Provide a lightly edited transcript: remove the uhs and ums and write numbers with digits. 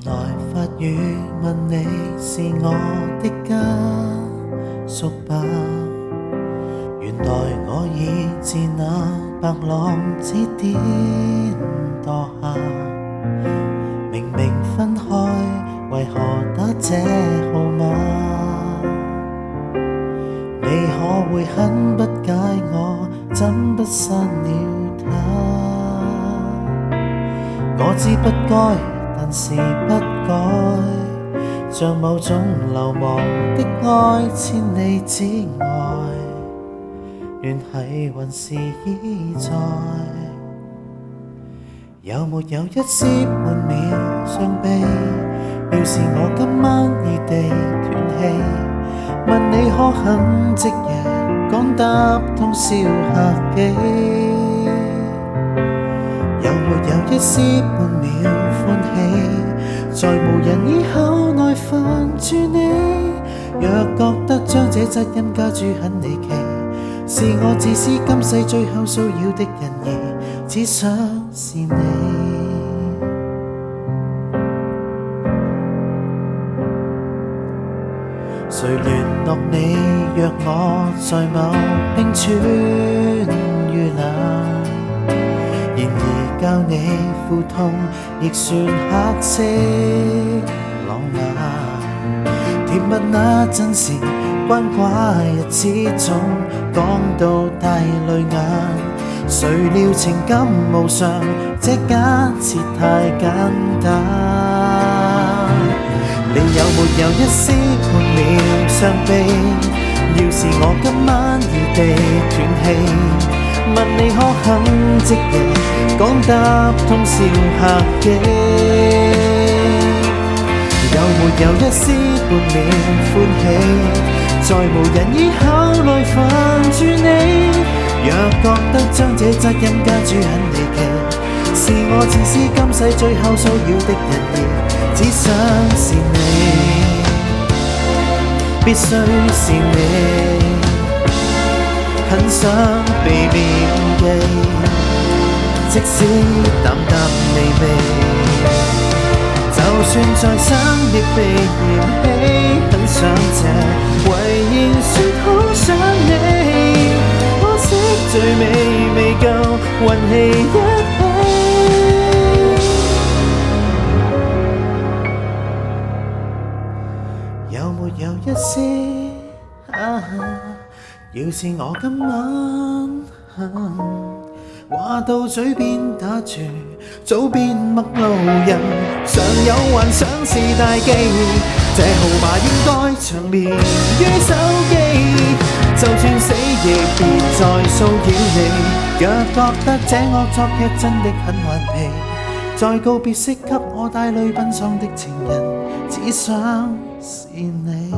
來發語問你是我的家屬吧，原來我已自那白浪之巔墮下，明明分開為何打這號碼？你可會很不解我怎不刪了它？我知不該，但是不改，像某種流亡的愛，千里之外，聯繫還是依在。有沒有一絲半秒傷悲？要是我今晚異地斷氣，問你可肯即日趕搭通宵客機？有沒有一絲半秒歡喜？在無人以口內煩住你，若覺得將這責任加諸很離奇，是我自私今世最後騷擾的人兒，只想是你。誰聯絡你約我在某冰川遇難？然而教你苦痛亦算黑色浪漫，甜蜜那陣時關懷日子總講到帶淚眼，誰料情感無常，這假設太簡單。你有沒有一絲半秒傷悲？要是我今晚異地斷氣，問你可肯即日趕搭通宵客機？有沒有一絲半秒歡喜？在無人以口內煩住你，若覺得將這責任加諸很離奇，是我自私今世最後騷擾的人兒，只想是你，必須是你，很想被銘記，即使淡淡微微，就算再生亦被嫌棄，很想這遺言說好想你，可惜最尾未夠運氣一起。有沒有一絲要是我今晚話到嘴邊打住，早變陌路人，常有幻想是大忌，這號碼應該長眠於手機，就算死亦別再騷擾你，若覺得這惡作劇真的很頑皮，在告別式給我帶淚奔喪的情人，只想是你。